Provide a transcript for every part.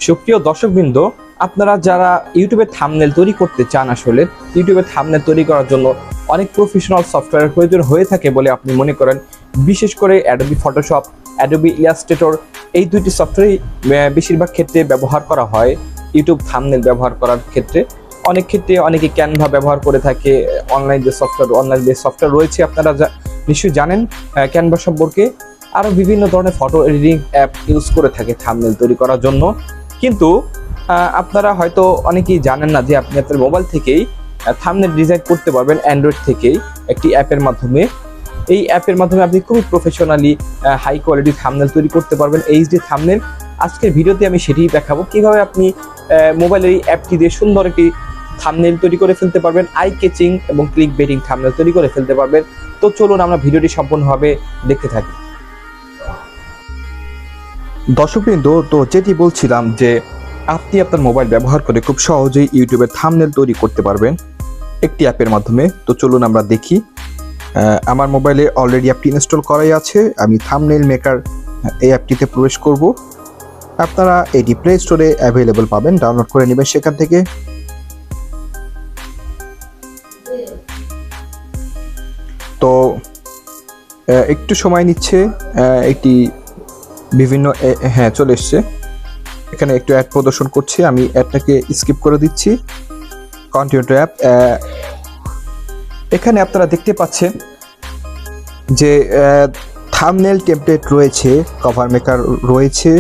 সুপ্রিয় দর্শকবৃন্দ, আপনারা যারা ইউটিউবে থাম্বনেল তৈরি করতে চান, আসলে ইউটিউবে থাম্বনেল তৈরি করার জন্য অনেক প্রফেশনাল সফটওয়্যারের প্রয়োজন হয়ে থাকে বলে আপনি মনে করেন। বিশেষ করে অ্যাডোবি ফটোশপ, অ্যাডোবি ইলাস্ট্রেটর, এই দুইটি সফটওয়্যারই বেশিরভাগ ক্ষেত্রে ব্যবহার করা হয় ইউটিউব থাম্বনেল ব্যবহার করার ক্ষেত্রে। অনেক ক্ষেত্রে অনেকে ক্যানভা ব্যবহার করে থাকে। অনলাইন যে সফটওয়্যার রয়েছে, আপনারা নিশ্চয়ই জানেন ক্যানভা সম্পর্কে। আরও বিভিন্ন ধরনের ফটো এডিটিং অ্যাপ ইউজ করে থাকে থাম্বনেল তৈরি করার জন্য। কিন্তু আপনারা হয়তো অনেকেই জানেন না যে আপনি আপনার মোবাইল থেকেই থাম্বনেল ডিজাইন করতে পারবেন অ্যান্ড্রয়েড থেকেই একটি অ্যাপের মাধ্যমে। এই অ্যাপের মাধ্যমে আপনি খুবই প্রফেশনালি হাই কোয়ালিটি থাম্বনেল তৈরি করতে পারবেন, এইচডি থাম্বনেল। আজকের ভিডিওতে আমি সেটাই দেখাবো কিভাবে আপনি মোবাইলের এই অ্যাপটি দিয়ে সুন্দর একটি থাম্বনেল তৈরি করে ফেলতে পারবেন, আই ক্যাচিং এবং ক্লিক বেটিং থাম্বনেল তৈরি করে ফেলতে পারবেন। তো চলুন আমরা ভিডিওটি সম্পূর্ণভাবে দেখতে থাকি। দর্শকবৃন্দ, তো যেটি বলছিলাম যে আপনি আপনার মোবাইল ব্যবহার করে খুব সহজেই ইউটিউবে থাম্বনেল তৈরি করতে পারবেন একটি অ্যাপের মাধ্যমে। তো চলুন আমরা দেখি। আমার মোবাইলে অলরেডি অ্যাপটি ইনস্টল করাই আছে। আমি থাম্বনেল মেকার এই অ্যাপটিতে প্রবেশ করব। আপনারা এটি প্লে স্টোরে অ্যাভেলেবল পাবেন, ডাউনলোড করে নেবেন সেখান থেকে। তো একটু সময় নিচ্ছে, একটি বিভিন্ন চলে এসছে। এখানে একটু অ্যাড প্রদর্শন করছে, আমি অ্যাডটাকে স্কিপ করে দিচ্ছি। Continue to app. এখানে আপনারা দেখতে পাচ্ছেন যে থাম্বনেল টেমপ্লেট রয়েছে, কভার মেকার রয়েছে,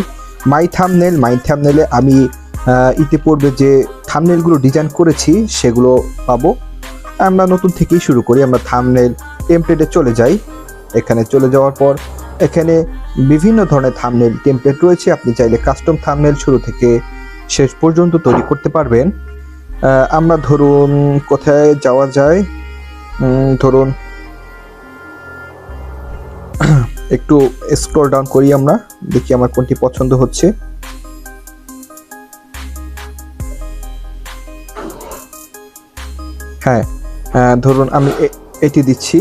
মাই থাম্বনেলে আমি ইতিপূর্বে যে থাম্বনেলগুলো ডিজাইন করেছি সেগুলো পাবো। আমরা নতুন থেকেই শুরু করি, আমরা থাম্বনেল টেমপ্লেটে চলে যাই। এখানে চলে যাওয়ার পর এখানে বিভিন্ন ধরনের থাম্বনেল টেমপ্লেট রয়েছে। আপনি চাইলে কাস্টম থাম্বনেল শুরু থেকে শেষ পর্যন্ত তৈরি করতে পারবেন। আমরা ধরুন কোথায় যাওয়া যায়, ধরুন একটু স্ক্রল ডাউন করি, আমরা দেখি আমার কোনটি পছন্দ হচ্ছে। হ্যাঁ, ধরুন আমি এটি দিচ্ছি।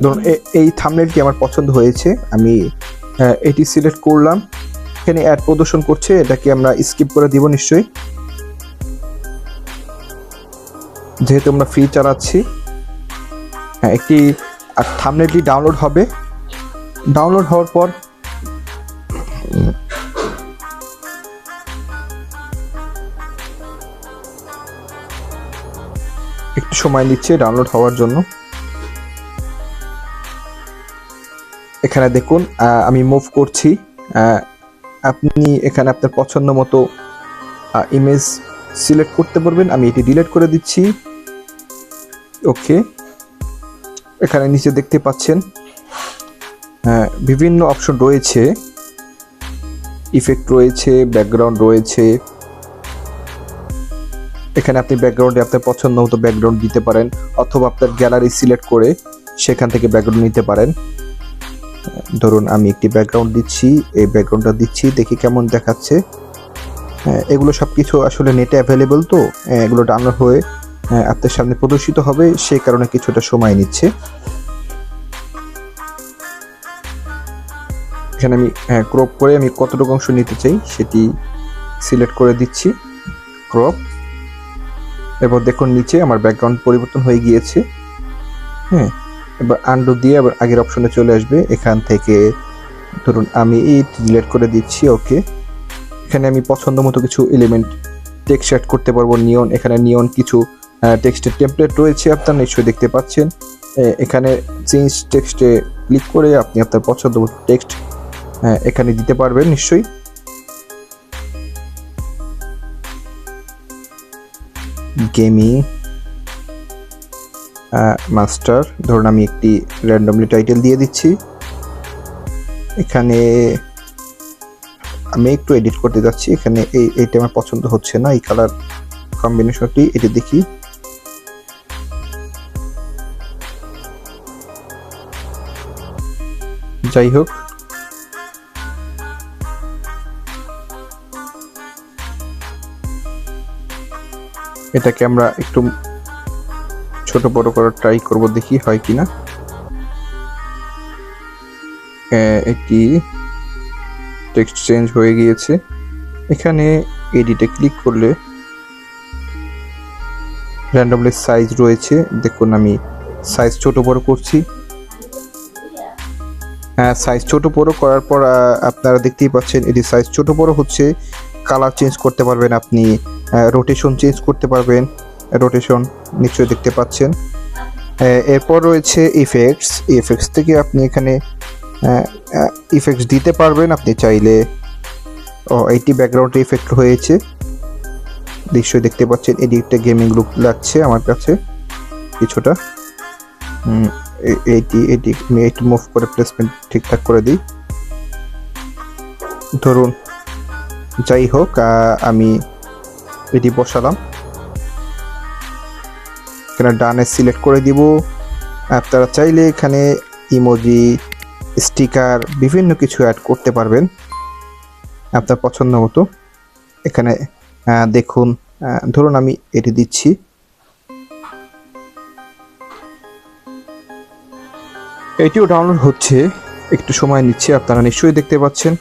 ধরুন এই থাম্বনেলটি আমার পছন্দ হয়েছে, আমি এটি সিলেক্ট করলাম। এখানে অ্যাড প্রদর্শন করছে, এটাকে আমরা স্কিপ করে দিব নিশ্চয়ই, যেহেতু আমরা ফ্রি চালাচ্ছি। হ্যাঁ, একটি থাম্বনেলটি ডাউনলোড হবে। ডাউনলোড হওয়ার পর একটু সময় নিচ্ছে ডাউনলোড হওয়ার জন্য। এখানে দেখুন আমি মুভ করছি। আপনি এখানে আপনার পছন্দ মতো ইমেজ সিলেক্ট করতে পারবেন। আমি এটি ডিলিট করে দিচ্ছি। ওকে, এখানে নিচে দেখতে পাচ্ছেন বিভিন্ন অপশন রয়েছে, ইফেক্ট রয়েছে, ব্যাকগ্রাউন্ড রয়েছে। এখানে আপনি ব্যাকগ্রাউন্ডে আপনার পছন্দ মতো ব্যাকগ্রাউন্ড দিতে পারেন, অথবা আপনার গ্যালারি সিলেক্ট করে সেখান থেকে ব্যাকগ্রাউন্ড নিতে পারেন। ধরুন আমি একটি ব্যাকগ্রাউন্ড দিচ্ছি, এই ব্যাকগ্রাউন্ডটা দিচ্ছি, দেখি কেমন দেখাচ্ছে। এগুলো সব কিছু আসলে নেটে অ্যাভেলেবল, তো এগুলো ডাউনলোড হয়ে আপনার সামনে প্রদর্শিত হবে, সেই কারণে কিছুটা সময় নিচ্ছে। এখানে আমি ক্রপ করে আমি কতটুকু অংশ নিতে চাই সেটি সিলেক্ট করে দিচ্ছি, ক্রপ। এবার দেখুন নিচে আমার ব্যাকগ্রাউন্ড পরিবর্তন হয়ে গিয়েছে। হ্যাঁ, এবার আনডু দিয়ে আবার আগের অপশনে চলে আসবে। এখান থেকে ধরুন আমি এই ডিলিট করে দিচ্ছি। ওকে, এখানে আমি পছন্দ মতো কিছু এলিমেন্ট টেক্সট অ্যাড করতে পারবো। নিয়ন, এখানে নিয়ন কিছু টেক্সটের টেমপ্লেট রয়েছে, আপনারা নিশ্চয়ই দেখতে পাচ্ছেন। এখানে চেঞ্জ টেক্সটে ক্লিক করে আপনি আপনার পছন্দ মতো টেক্সট এখানে দিতে পারবেন নিশ্চয়ই। গেমিং মাস্টার, ধরুন আমি একটি র্যান্ডমলি টাইটেল দিয়ে দিচ্ছি। এখানে আমি একটু এডিট করতে যাচ্ছি। এখানে এইটা আমার পছন্দ হচ্ছে না, এই কালার কম্বিনেশনটি, এটি দেখি। যাই হোক, এটাকে আমরা একটু ছোট বড় করার ট্রাই করব, দেখি হয় কিনা। এটি টেক্সট চেঞ্জ হয়ে গিয়েছে। এখানে এডিটে ক্লিক করলে র্যান্ডমলি সাইজ রয়েছে, দেখুন আমি সাইজ ছোট বড় করছি। হ্যাঁ, সাইজ ছোট বড় করার পর আপনারা দেখতেই পাচ্ছেন এটি সাইজ ছোট বড় হচ্ছে। কালার চেঞ্জ করতে পারবেন আপনি, রোটেশন চেঞ্জ করতে পারবেন, রোটেশন নিশ্চয়ই দেখতে পাচ্ছেন। এরপর রয়েছে ইফেক্টস থেকে আপনি এখানে ইফেক্টস দিতে পারবেন আপনি চাইলে। এইটি ব্যাকগ্রাউন্ড ইফেক্ট হয়েছে, নিশ্চয়ই দেখতে পাচ্ছেন। এটি একটা গেমিং লুক লাগছে আমার কাছে কিছুটা। এইটি মুভ করে প্লেসমেন্ট ঠিকঠাক করে দিই। ধরুন যাই হোক, আমি এটি বসালাম, এখানে ডানে সিলেক্ট করে দিব। আপনারা চাইলে এখানে ইমোজি, স্টিকার বিভিন্ন কিছু অ্যাড করতে পারবেন আপনার পছন্দ মতো। এখানে দেখুন, ধরুন আমি এটি দিচ্ছি। এটিও ডাউনলোড হচ্ছে, একটু সময় নিচ্ছে, আপনারা নিশ্চয়ই দেখতে পাচ্ছেন।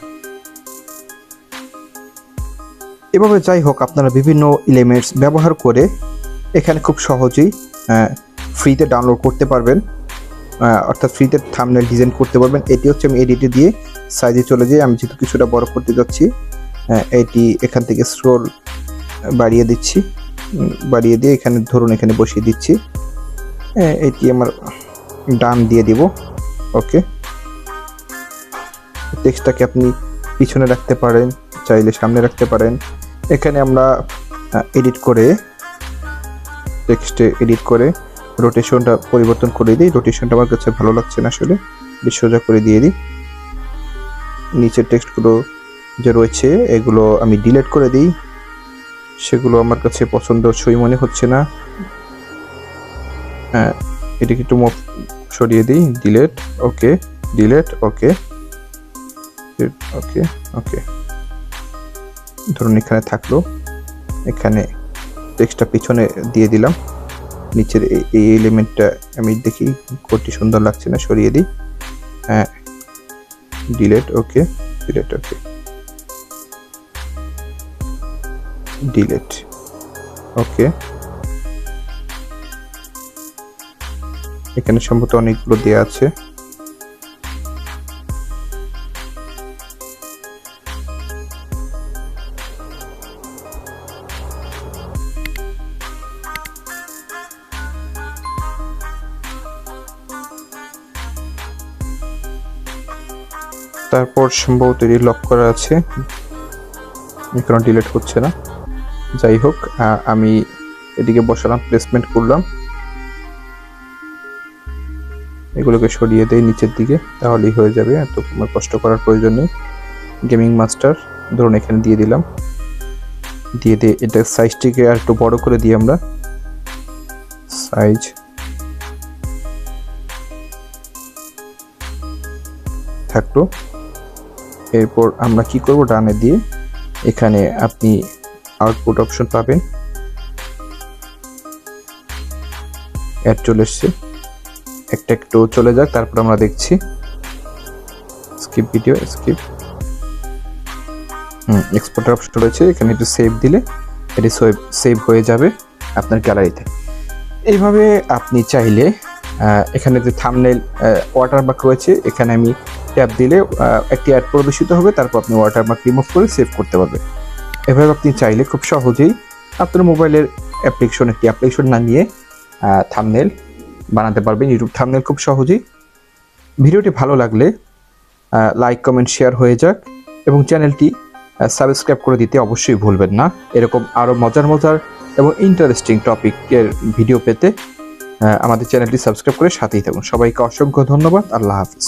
এভাবে যাই হোক আপনারা বিভিন্ন এলিমেন্টস ব্যবহার করে এখানে খুব সহজেই ফ্রিতে ডাউনলোড করতে পারবেন, অর্থাৎ ফ্রিতে থাম্বনেল ডিজাইন করতে পারবেন। এটি হচ্ছে আমি এডিটে দিয়ে সাইজে চলে যাই। আমি যেহেতু কিছুটা বড় করতে যাচ্ছি, এটি এখান থেকে স্ক্রল বাড়িয়ে দিচ্ছি, বাড়িয়ে দিয়ে এখানে ধরুন এখানে বসিয়ে দিচ্ছি। এটি আমার ডান দিয়ে দিব। ওকে, টেক্সটটাকে আপনি পিছনে রাখতে পারেন, চাইলে সামনে রাখতে পারেন। এখানে আমরা টেক্সটে এডিট করে রোটেশনটা পরিবর্তন করে দিই। রোটেশনটা আমার কাছে ভালো লাগছে না, আসলে সোজা করে দিয়ে দিই। নিচের টেক্সটগুলো যে রয়েছে এগুলো আমি ডিলিট করে দিই, সেগুলো আমার কাছে পছন্দসই মনে হচ্ছে না। এটাকে একটু সরিয়ে দিই, ডিলিট। ওকে, ডিলিট। ওকে ওকে ওকে, ধরুন এখানে থাকলো, এখানে টেক্সটটা পিছনে দিয়ে দিলাম। নিচের এই এলিমেন্টটা আমি দেখি কোডটি সুন্দর লাগছে না, সরিয়ে দিই। হ্যাঁ, ডিলিট। ওকে, ডিলিট। ওকে, ডিলিট। ওকে, এখানে সম্ভবত অনেকগুলো দেওয়া আছে। তারপর সম্ভবত এটি লক করা আছে, এখানে ডিলিট হচ্ছে না। যাই হোক, আমি এদিকে বসালাম, প্লেসমেন্ট করলাম, এগুলোকে সরিয়ে দেই নিচের দিকে, তাহলেই হয়ে যাবে, এত কষ্ট করার প্রয়োজন নেই। গেমিং মাস্টার ধরুন এখানে দিয়ে দিলাম, দিয়ে এটা সাইজটিকে আর একটু বড় করে দিই আমরা, সাইজ থাকলো। এরপর আমরা কি করব, ডানে দিয়ে এখানে আপনি আউটপুট অপশন পাবেন, অ্যাড চলে এসছে। একটা একটু চলে যাক, তারপর আমরা দেখছি। Skip video, skip. Exporter option রয়েছে, এখানে একটু সেভ দিলে এটি সেভ হয়ে যাবে আপনার গ্যালারিতে। এইভাবে আপনি চাইলে এখানে যে থাম্বনেল ওয়াটারমার্ক রয়েছে, এখানে আমি ট্যাপ দিলে একটি অ্যাড প্রদর্শিত হবে, তারপর আপনি ওয়াটারমার্ক রিমুভ করে সেভ করতে পারবেন। এভাবে আপনি চাইলে খুব সহজেই আপনার মোবাইলের একটি অ্যাপ্লিকেশন নামিয়ে থাম্বনেল বানাতে পারবেন, ইউটিউব থাম্বনেল খুব সহজেই। ভিডিওটি ভালো লাগলে লাইক, কমেন্ট, শেয়ার হয়ে যাক এবং চ্যানেলটি সাবস্ক্রাইব করে দিতে অবশ্যই ভুলবেন না। এরকম আরও মজার এবং ইন্টারেস্টিং টপিকের ভিডিও পেতে আমাদের চ্যানেলটি সাবস্ক্রাইব করে সাথেই থাকুন। সবাইকে অসংখ্য ধন্যবাদ। আল্লাহ হাফিজ।